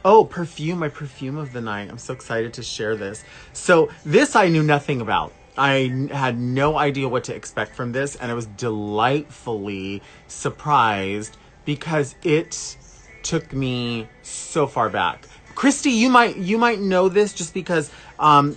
Oh, perfume, my perfume of the night. I'm so excited to share this. So this I knew nothing about. I had no idea what to expect from this, and I was delightfully surprised because it took me so far back. Christy, you might know this just because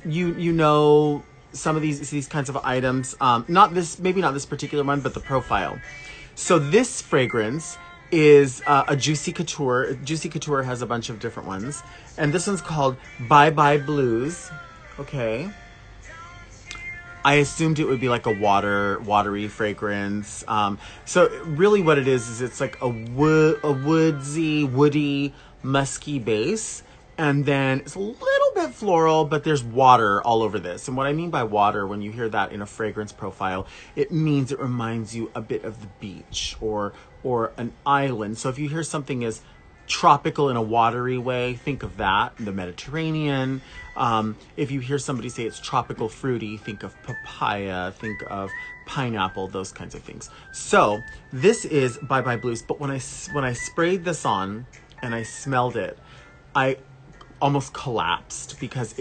you know some of these kinds of items. Not this, maybe not this particular one, but the profile. So this fragrance is a Juicy Couture. Juicy Couture has a bunch of different ones, and this one's called Bye Bye Blues. Okay. I assumed it would be like a watery fragrance. So really what it is it's like a woody, musky base. And then it's a little bit floral, but there's water all over this. And what I mean by water, when you hear that in a fragrance profile, it means it reminds you a bit of the beach or an island. So if you hear something as tropical in a watery way, think of that, the Mediterranean. If you hear somebody say it's tropical fruity, think of papaya, think of pineapple, those kinds of things. So this is Bye Bye Blues, but when I sprayed this on and I smelled it, I almost collapsed because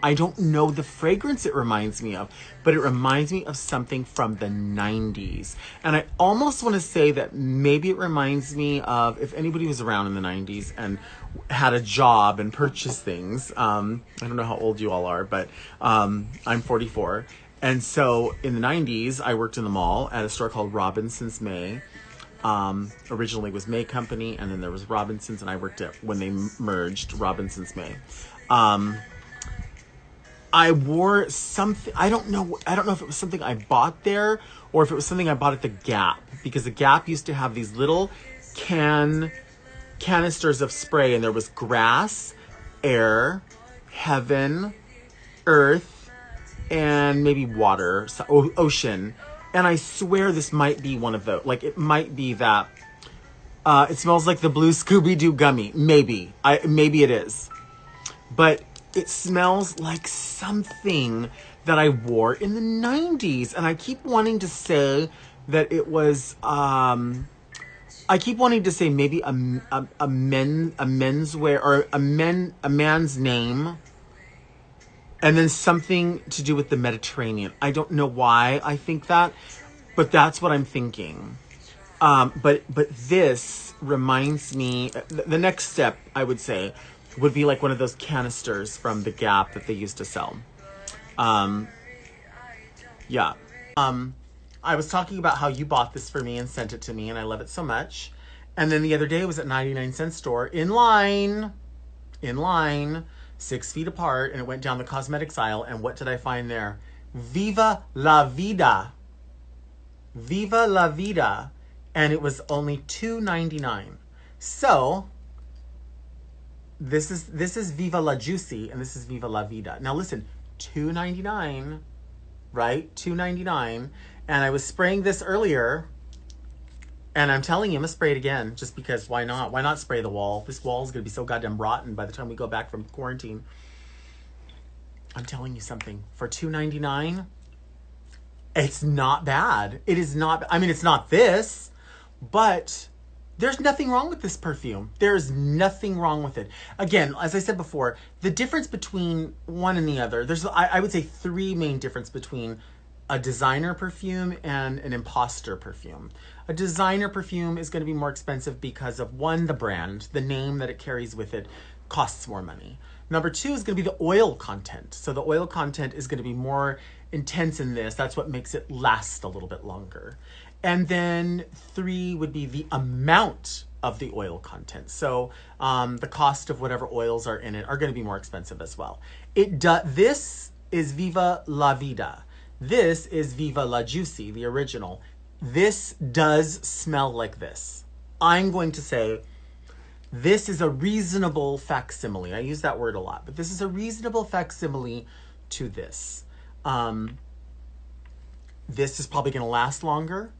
I don't know the fragrance it reminds me of, but it reminds me of something from the 90s. And I almost want to say that maybe it reminds me of, if anybody was around in the 90s and had a job and purchased things. I don't know how old you all are, but I'm 44. And so in the 90s, I worked in the mall at a store called Robinson's May. Originally was May Company, and then there was Robinson's, and I worked at, when they merged, Robinson's May. I wore something, I don't know if it was something I bought there or if it was something I bought at the Gap, because the Gap used to have these little canisters of spray, and there was grass, air, heaven, earth, and maybe water, ocean. And I swear this might be one of those. Like, it might be that. It smells like the blue Scooby-Doo gummy. Maybe. Maybe it is. But it smells like something that I wore in the 90s. And I keep wanting to say that it was... I keep wanting to say maybe a menswear, or a man's name. And then something to do with the Mediterranean. I don't know why I think that, but that's what I'm thinking. But this reminds me, the next step, I would say, would be like one of those canisters from the Gap that they used to sell. Yeah. I was talking about how you bought this for me and sent it to me, and I love it so much. And then the other day it was at 99-cent store, in line, 6 feet apart, and it went down the cosmetics aisle, and what did I find there? Viva La Vida. Viva La Vida. And it was only $2.99. So this is Viva La Juicy, and this is Viva La Vida. Now listen, $2.99, right? $2.99. And I was spraying this earlier, and I'm telling you, I'm gonna spray it again, just because why not? Why not spray the wall? This wall is gonna be so goddamn rotten by the time we go back from quarantine. I'm telling you something. For $2.99, it's not bad. It is not, I mean, it's not this, but there's nothing wrong with this perfume. There's nothing wrong with it. Again, as I said before, the difference between one and the other, there's, I would say, three main differences between a designer perfume and an imposter perfume. A designer perfume is going to be more expensive because of, one, the brand, the name that it carries with it costs more money. Number two is going to be the oil content. So the oil content is going to be more intense in this. That's what makes it last a little bit longer. And then three would be the amount of the oil content. So the cost of whatever oils are in it are going to be more expensive as well. This is Viva La Vida. This is Viva La Juicy, the original. This does smell like this. I'm going to say this is a reasonable facsimile. I use that word a lot, but this is a reasonable facsimile to this. This is probably going to last longer.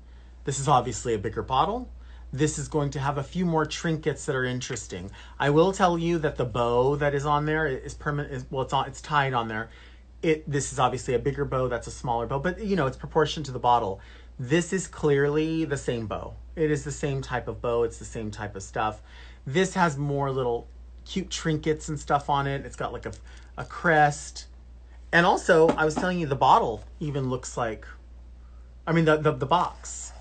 This is obviously a bigger bottle. This is going to have a few more trinkets that are interesting. I will tell you that the bow that is on there is permanent. Well, it's tied on there. This is obviously a bigger bow, that's a smaller bow, but you know, it's proportioned to the bottle. This is clearly the same bow. It is the same type of bow, it's the same type of stuff. This has more little cute trinkets and stuff on it. It's got like a crest. And also, I was telling you, the bottle even looks like, I mean, the box.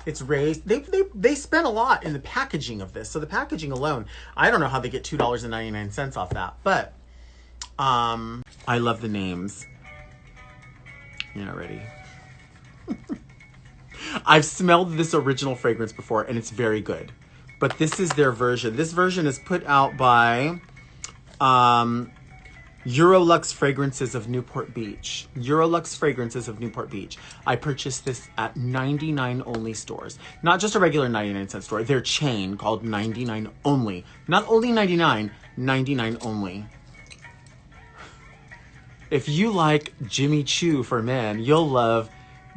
It's raised. They spent a lot in the packaging of this. So the packaging alone, I don't know how they get $2.99 off that. But I love the names. You're not ready. I've smelled this original fragrance before, and it's very good. But this is their version. This version is put out by Eurolux Fragrances of Newport Beach. Eurolux Fragrances of Newport Beach. I purchased this at 99 only stores. Not just a regular 99-cent store. Their chain called 99 only. Not only 99, 99 only. If you like Jimmy Choo for men, you'll love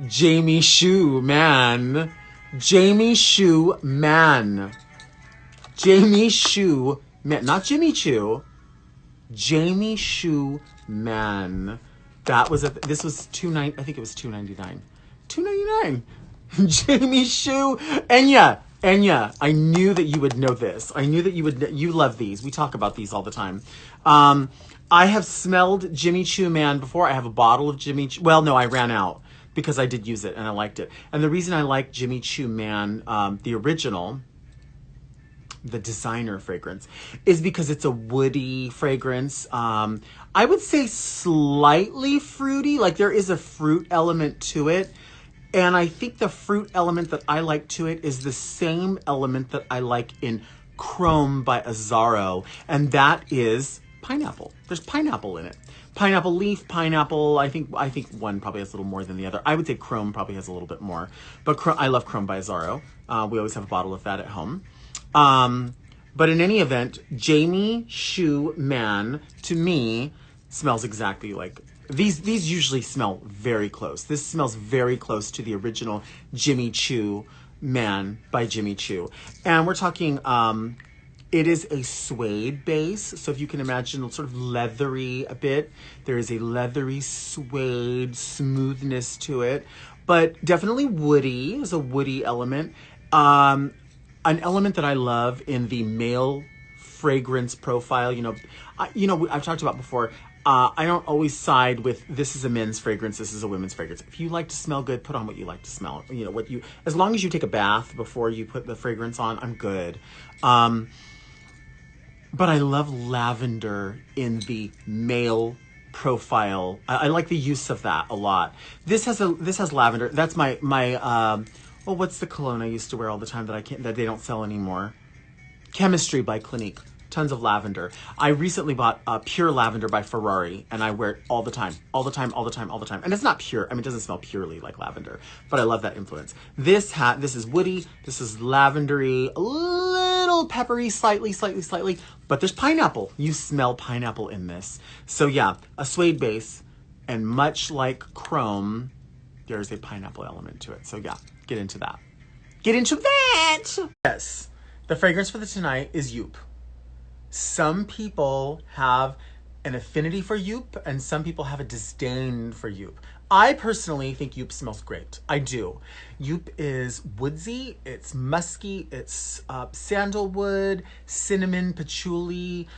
Jamie Choo Man. Jamie Choo Man. Jamie Choo Man. Not Jimmy Choo. Jamie Choo Man. That was this was I think it was $2.99. $2.99. Jamie Choo. Enya, I knew that you would know this. I knew that you love these. We talk about these all the time. I have smelled Jimmy Choo Man before. I have a bottle of Jimmy Choo. Well, no, I ran out because I did use it and I liked it. And the reason I like Jimmy Choo Man, the original, the designer fragrance, is because it's a woody fragrance. I would say slightly fruity, like there is a fruit element to it. And I think the fruit element that I like to it is the same element that I like in Chrome by Azzaro. And that is pineapple. There's pineapple in it. Pineapple leaf, pineapple. I think one probably has a little more than the other. I would say Chrome probably has a little bit more. But I love Chrome by Azzaro. We always have a bottle of that at home. But in any event, Jamie Choo Man, to me, smells exactly like these usually smell very close. This smells very close to the original Jimmy Choo Man by Jimmy Choo. And we're talking, it is a suede base. So if you can imagine sort of leathery a bit, there is a leathery suede smoothness to it, but definitely woody. There's a woody element. An element that I love in the male fragrance profile, I've talked about before, I don't always side with this is a men's fragrance, this is a women's fragrance. If you like to smell good, put on what you like to smell. As long as you take a bath before you put the fragrance on, I'm good. But I love lavender in the male profile. I like the use of that a lot. This has lavender. That's my what's the cologne I used to wear all the time that they don't sell anymore? Chemistry by Clinique. Tons of lavender. I recently bought Pure Lavender by Ferrari, and I wear it all the time. And it's not pure. I mean, it doesn't smell purely like lavender, but I love that influence. This is woody. This is lavendery, a little peppery, slightly, but there's pineapple. You smell pineapple in this. So yeah, a suede base, and much like Chrome, there's a pineapple element to it. So yeah, get into that. Yes, the fragrance for tonight is Youp. Some people have an affinity for Youp, and some people have a disdain for Youp. I personally think Youp smells great. I do. Youp is woodsy, it's musky, it's sandalwood, cinnamon, patchouli.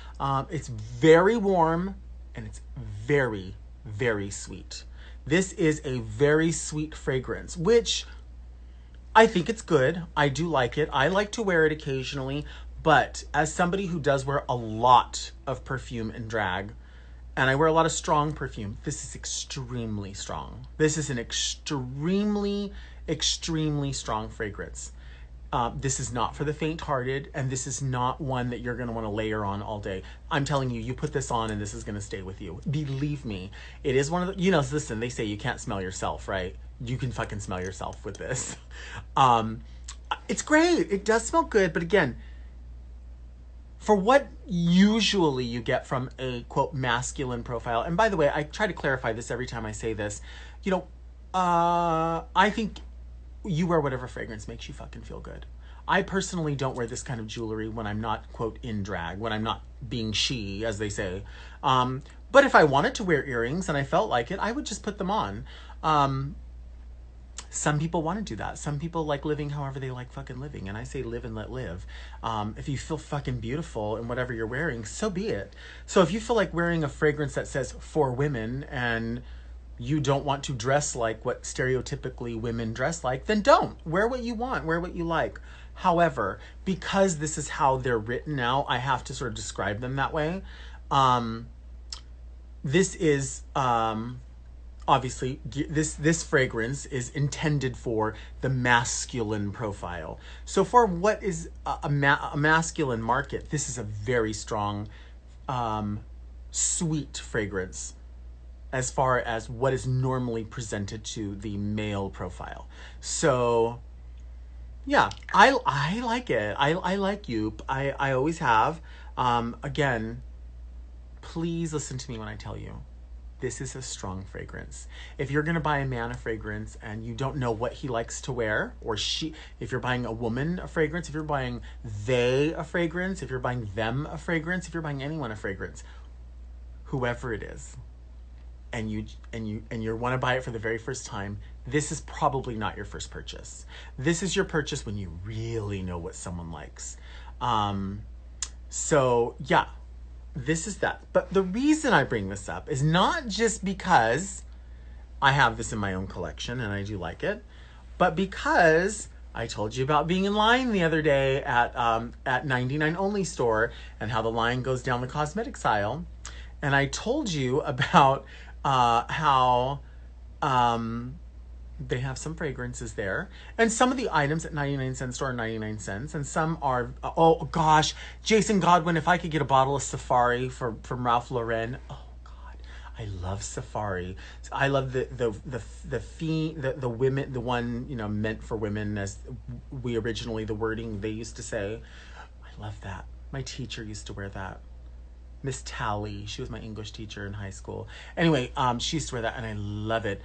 It's very warm, and it's very, very sweet. This is a very sweet fragrance, which I think it's good. I do like it. I like to wear it occasionally. But as somebody who does wear a lot of perfume and drag, and I wear a lot of strong perfume, this is extremely strong. This is an extremely, extremely strong fragrance. This is not for the faint-hearted, and this is not one that you're going to want to layer on all day. I'm telling you, you put this on and this is going to stay with you. Believe me, it is one of the, listen, they say you can't smell yourself, right? You can fucking smell yourself with this. It's great. It does smell good, but again, for what usually you get from a, quote, masculine profile, and by the way, I try to clarify this every time I say this, I think you wear whatever fragrance makes you fucking feel good. I personally don't wear this kind of jewelry when I'm not, quote, in drag, when I'm not being she, as they say. But if I wanted to wear earrings and I felt like it, I would just put them on. Some people want to do that. Some people like living however they like fucking living. And I say live and let live. If you feel fucking beautiful in whatever you're wearing, so be it. So if you feel like wearing a fragrance that says for women and you don't want to dress like what stereotypically women dress like, then don't. Wear what you want. Wear what you like. However, because this is how they're written now, I have to sort of describe them that way. This is... obviously, this fragrance is intended for the masculine profile. So for what is a masculine market, this is a very strong, sweet fragrance as far as what is normally presented to the male profile. So, yeah, I like it. I like Joop. I always have. Again, please listen to me when I tell you. This is a strong fragrance. If you're going to buy a man a fragrance and you don't know what he likes to wear, or she, if you're buying a woman a fragrance, if you're buying they a fragrance, if you're buying them a fragrance, if you're buying anyone a fragrance, whoever it is, and you want to buy it for the very first time, this is probably not your first purchase. This is your purchase when you really know what someone likes. So yeah. This is that. But the reason I bring this up is not just because I have this in my own collection and I do like it, but because I told you about being in line the other day at 99 Only store and how the line goes down the cosmetics aisle. And I told you about how they have some fragrances there. And some of the items at 99-cent store are 99 cents. And some are, oh gosh, Jason Godwin, if I could get a bottle of Safari from Ralph Lauren. Oh God, I love Safari. I love the women, the one, you know, meant for women, as we originally, the wording they used to say. I love that. My teacher used to wear that. Miss Tally, she was my English teacher in high school. Anyway, she used to wear that and I love it.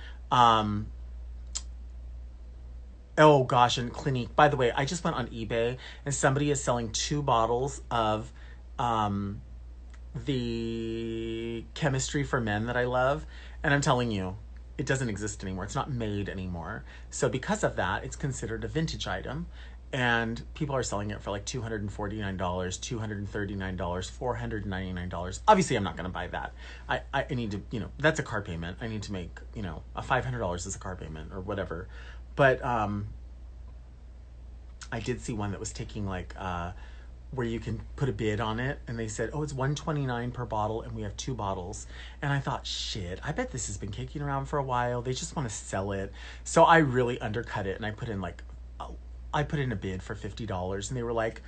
Oh gosh, and Clinique. By the way, I just went on eBay and somebody is selling 2 bottles of the Chemistry for Men that I love. And I'm telling you, it doesn't exist anymore. It's not made anymore. So because of that, it's considered a vintage item. And people are selling it for like $249, $239, $499. Obviously, I'm not going to buy that. I need to, you know, that's a car payment. I need to make, you know, a $500 is a car payment or whatever. But I did see one that was taking like, where you can put a bid on it. And they said, oh, it's $129 per bottle. And we have 2 bottles. And I thought, shit, I bet this has been kicking around for a while. They just want to sell it. So I really undercut it. And I put in like, I put in a bid for $50 and they were like,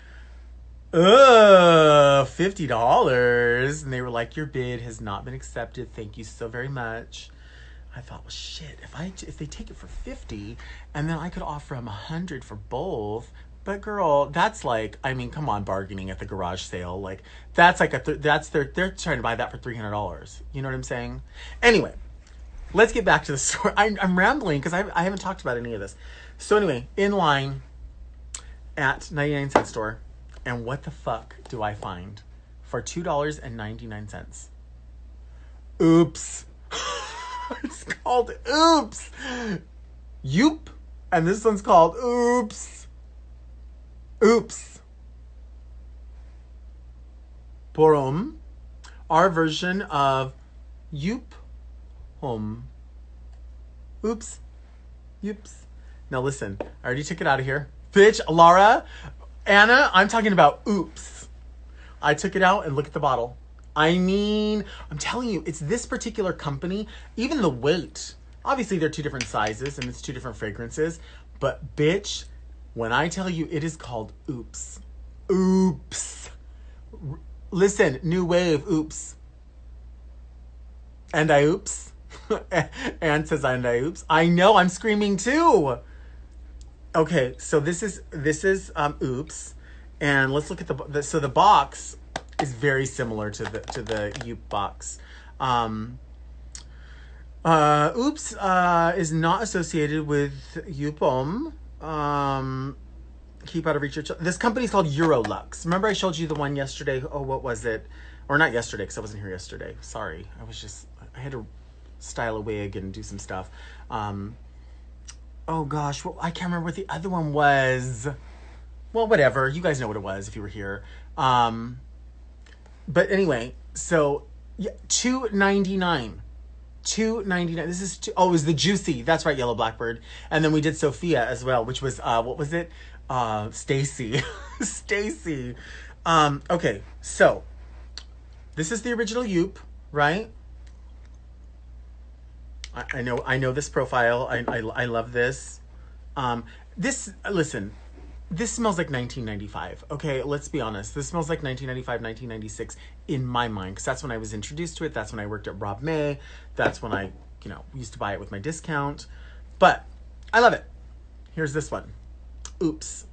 $50. And they were like, your bid has not been accepted. Thank you so very much. I thought, well, shit, if they take it for 50 and then I could offer them 100 for both. But girl, that's like, I mean, come on, bargaining at the garage sale. Like that's like they're trying to buy that for $300. You know what I'm saying? Anyway, let's get back to the story. I'm rambling because I haven't talked about any of this. So anyway, in line at 99-cent store, and what the fuck do I find for $2.99? Oops. It's called Oops. Joop. And this one's called Oops. Oops. Porum. Our version of Joop. Oops. Oops. Now listen, I already took it out of here. Bitch, Laura, Anna, I'm talking about Oops. I took it out and look at the bottle. I mean, I'm telling you, it's this particular company, even the weight. Obviously, they're 2 different sizes and it's 2 different fragrances. But bitch, when I tell you it is called Oops. Oops. Listen, new wave, Oops. And I oops. Anne says, and I oops. I know, I'm screaming too. Okay, so this is Oops, and let's look at so the box is very similar to the Joop box. Oops is not associated with Joop. Keep out of reach. This company is called Eurolux. Remember I showed you the one yesterday? Oh, what was it? Or not yesterday, because I wasn't here yesterday. Sorry, I had to style a wig and do some stuff. Oh gosh, well, I can't remember what the other one was. Well, whatever. You guys know what it was if you were here. But anyway, so yeah, $2.99. $2.99. This is it was the Juicy. That's right, Yellow Blackbird. And then we did Sophia as well, which was what was it? Stacy. Stacy. Okay, so this is the original Yoop, right? I know this profile. I love this. Listen, this smells like 1995. Okay, let's be honest. This smells like 1995, 1996 in my mind, because that's when I was introduced to it. That's when I worked at Rob May. That's when I, used to buy it with my discount. But I love it. Here's this one. Oops.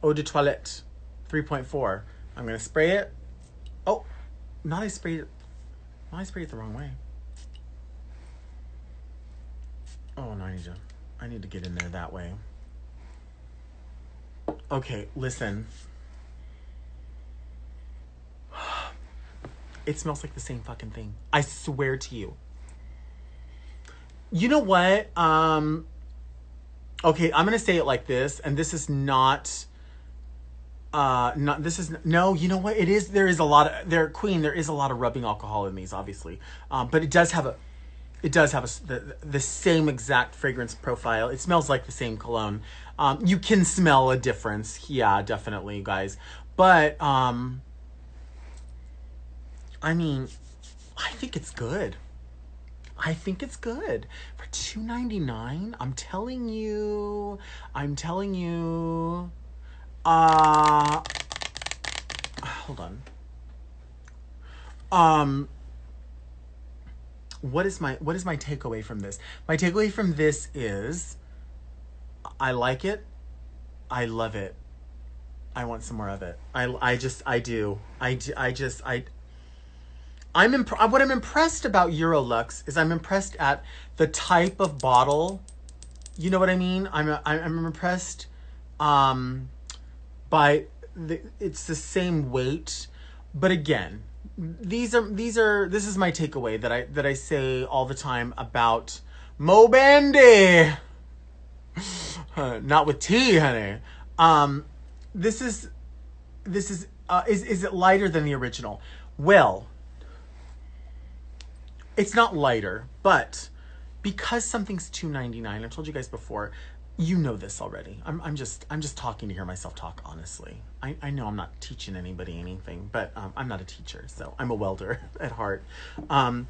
Eau de Toilette 3.4. I'm going to spray it. Oh, I sprayed it the wrong way. Oh, no, I need to get in there that way. Okay, listen. It smells like the same fucking thing. I swear to you. You know what? Okay, I'm gonna say it like this, and this is not. No. You know what? It is. There is a lot of There is a lot of rubbing alcohol in these, obviously, but it does have the same exact fragrance profile. It smells like the same cologne. You can smell a difference. Yeah, definitely, guys. But, I mean, I think it's good. I think it's good. For $2.99, I'm telling you. Hold on. What is my takeaway from this? My takeaway from this is I like it. I love it. I want some more of it. I do. What I'm impressed about Eurolux is I'm impressed at the type of bottle. You know what I mean? I'm impressed by it's the same weight, but again, this is my takeaway that I say all the time about Mo Bandy. Not with tea, honey. This is it lighter than the original? Well, it's not lighter, but because something's $2.99, I've told you guys before, you know this already. I'm just talking to hear myself talk, honestly. I know I'm not teaching anybody anything, but I'm not a teacher, so I'm a welder at heart. My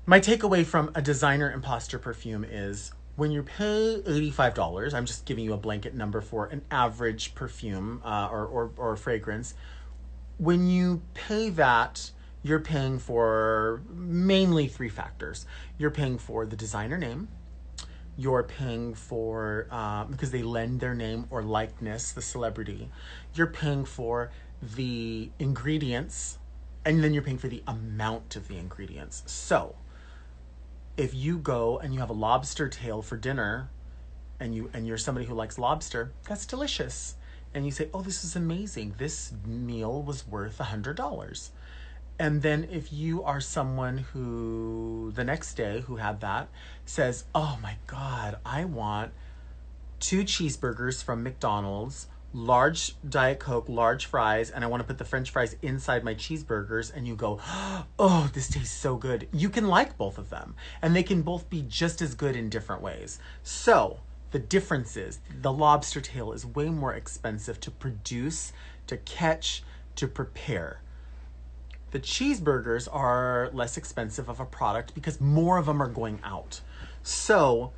takeaway from a designer imposter perfume is when you pay $85, I'm just giving you a blanket number for an average perfume or fragrance. When you pay that, you're paying for mainly three factors. You're paying for the designer name. You're paying for, because they lend their name or likeness, the celebrity. You're paying for the ingredients, and then you're paying for the amount of the ingredients. So, if you go and you have a lobster tail for dinner, and you're somebody who likes lobster, that's delicious. And you say, oh, this is amazing. This meal was worth $100. And then if you are someone who the next day who had that says, oh my God, I want 2 cheeseburgers from McDonald's, large Diet Coke, large fries, and I want to put the French fries inside my cheeseburgers, and you go, oh, this tastes so good. You can like both of them, and they can both be just as good in different ways. So the difference is the lobster tail is way more expensive to produce, to catch, to prepare. The cheeseburgers are less expensive of a product because more of them are going out. So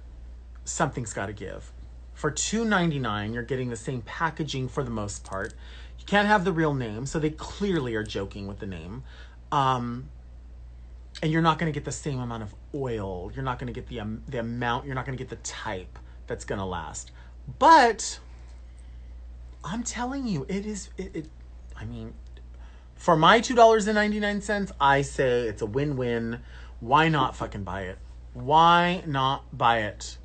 something's got to give. For $2.99, you're getting the same packaging for the most part. You can't have the real name, so they clearly are joking with the name. And you're not going to get the same amount of oil. You're not going to get the amount. You're not going to get the type that's going to last. But I'm telling you, I mean, for my $2.99, I say it's a win-win. Why not fucking buy it? Why not buy it?